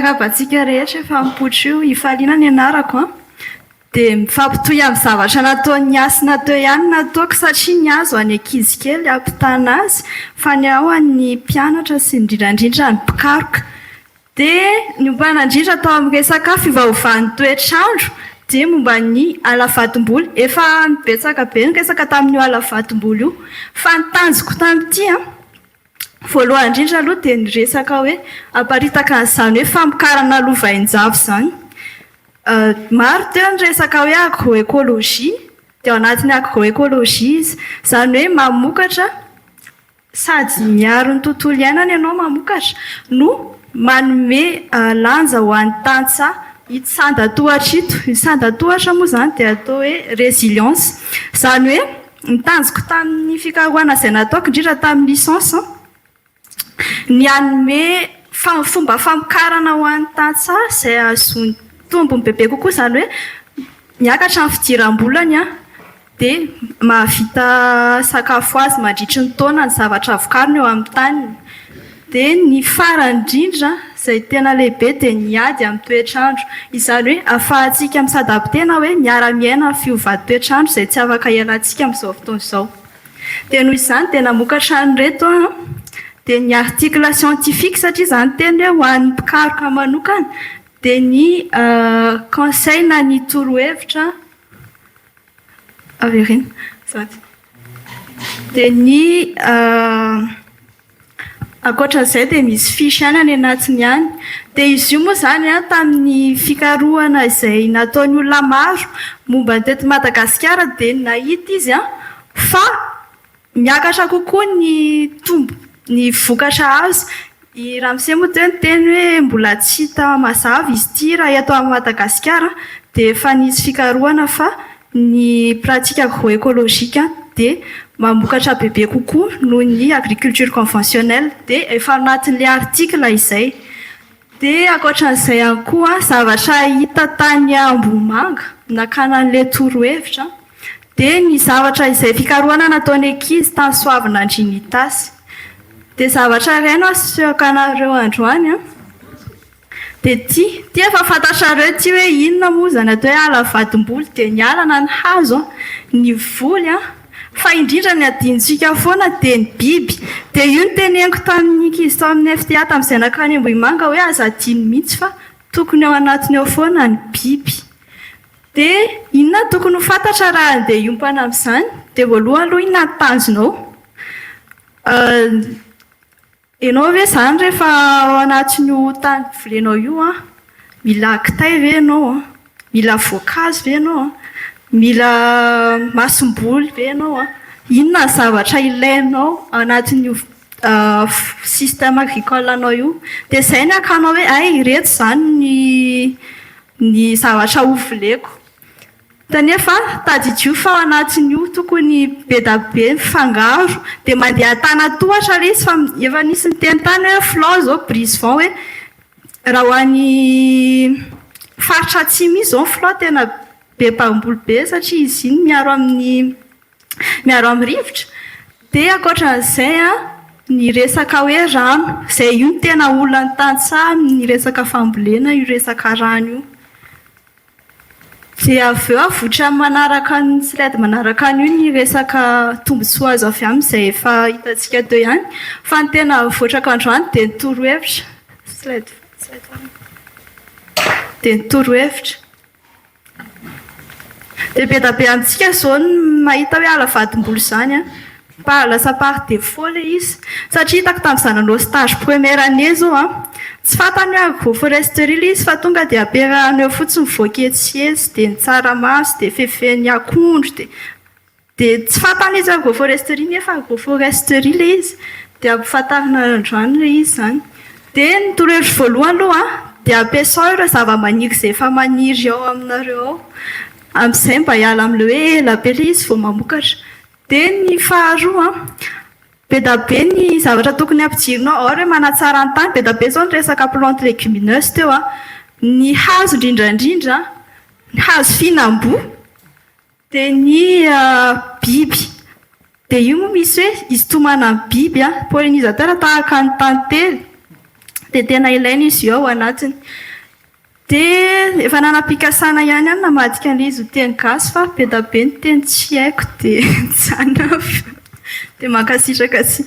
miarabantsika rehetra efa mipotro io ifaliana ny anarako a dia mifampitohy amin'ny zavatra nataon'ny asina teo ihany nataoko satria ny azo any ankizy kely ampitana azy fa ny ao an'ny mpianatra sy indrindrandrindra ny mpikaroka dia ny ombana indrindra tao amin'ny resaka fivaovan'ny toetrandro dia momba ny alavatom-boly efa mibetsaka be ny resaka tamin'io alavatom-boly io fa ny tanjoko tamin'ity a voalohany indrindra aloha dia ny resaka hoe aparitaka an'izany hoe famokarana lovain-javo izany maro teo ny resaka hoe agroekôlôjia dia ao anatin'ny agroekôlôjia izy izany hoe mamokatra sady miaro ny tontolo iainana ianao mamokatra no manome lanja ho an'ny tantsaha itsandan-tohatra ito ny sandan-tohatra moa izany dia atao hoe résilience izany hoe nitanjoko tamin'ny fikarohana izay nataoko indrindra tamin'ny lisansa ny anome fomba famokarana ho an'ny tantsaha izay azony tombony bebe kokoa izany hoe miakatra amin'ny fidiram-bolany a dia mahavita sakafo azy mandritry ny taona ny zavatra vokariny eo amin'ny taniny dia ny farany indrindra izay tena lehibe dia ny ady amin'ny toetrandro izany hoe ahafahantsika misadaptena hoe miara-miaina ny fiovà-toetrandro izay tsy afaka ialantsika amin'izao fotoana izao dia noho izany dia namokatra an'ireto dia ny article scientifique satria izany teny hoe ho an'ny mpikaroka manokana dia ny conseil na ny torohevitra averina dia ny ankoatran'izay dia misy fisy ihany any anatiny ihany dia izy io moa izany a tamin'ny fikarohana izay nataon'ny olona maro momba ny teto Madagasikara dia nahita izy a fa miakatra kokoa ny tombo ny vokatra azo i Ramose moa teo ny teny hoe mbola tsy hita mazava izy ity raha eto amin'ny Madagasikara dia efa nisy fikarohana fa ny pratika agroekôlôjika dia mamokatra bebe kokoa noho ny agriculture conventionnelle dia efa anatin'ilay article izay dia ankoatran'izay ihany koa zavatra hita tany Ambohimanga nakana an'ilay torohevitra dia ny zavatra izay fikarohana nataon'ny ankizy tany Soavina Andrinitasy dia zavatra iray no asehoakanareo androany a dia ty efa fantatrareo ty hoe inona moa izany atao hoe alavatom-boly dia ny alana ny hazo ny voly a fa indrindra ny adintsika foana dia ny biby dia io ny teneniko tamin'ny ankizy tao amin'ny FTA tamin'izay nakany Ambohimanga hoe aza adiny mihitsy fa tokony ao anatiny ao foana ny biby dia inona tokony ho fantatra raha andeha hiompana amin'izany dia voalohany aloha inona ny tanjonao ianao ve izany rehefa ao anatin'io tany volenao io a mila kitay ve ianao a mila voankazo ve ianao a mila masom-boly ve ianao a inona ny zavatra ilainao anatin'io système agricole anao io dia izay ny akanao hoe ay ireto izany ny zavatra hovoleko tanefa tadidio fa ao anatin'io tokony be da be mifangaro dia mandeha tana tohatra ilay izy fa efa nisy ny teny tany hoe flan zao brisevent hoe raha ho an'ny faritra atsimo izy zao flan tena be mpamboly be satria izy iny miaro amin'ny rivotra dia ankoatran'izay a ny resaka hoe rano izay io ny tena olona ny tantsaha ny resaka fambolena io resaka rano io dia avy eo avotra manaraka ny slide manaraka an'io ny resaka tombontsoa azo avy amin'izay efa hitantsika teo ihany fa ny tena voatraka androany dia ny torohevitra dia ny torohevitra dia be da be amintsika izao ny mahita hoe alavatom-boly izany a lasa par défaut ilay izy satria hitako tamin'izany nanao stage première année zao a tsy fantany hoe agroforesterie ilay izy fa tonga dia ampiarahana eo fotsiny voaketsiezy dia ny tsaramaso dia fefen'ny akondro dia tsy fantany izy agroforesterie nefa agroforesterie ilay izy dia ampifantarina androany ilay izy izany dia ny torohevitra voalohany aloha dia ampiasao ireo zava-maniry izay efa maniry ao aminareo ao amin'izay mba hiala amin'ilay hoe ela be ilay izy vao mamokatra dia ny faharoa be da be ny zavatra tokony ampidirinao ao hoe manatsara ny tany be da be zao ny resaka plante légumineuse teo ny hazo indrindrandrindra ny hazo fihinam-boa dia ny biby dia io moa misy hoe izy tomana amin'ny biby pollinisateur tahaka ny tantely dia tena ilaina izy io ao anatiny. Dia efa nanam-pikasana ihany any namadika an'izy ho teny gasy fa be da be ny teny tsy haiko dia tsy hanafy dia mankasitraka si.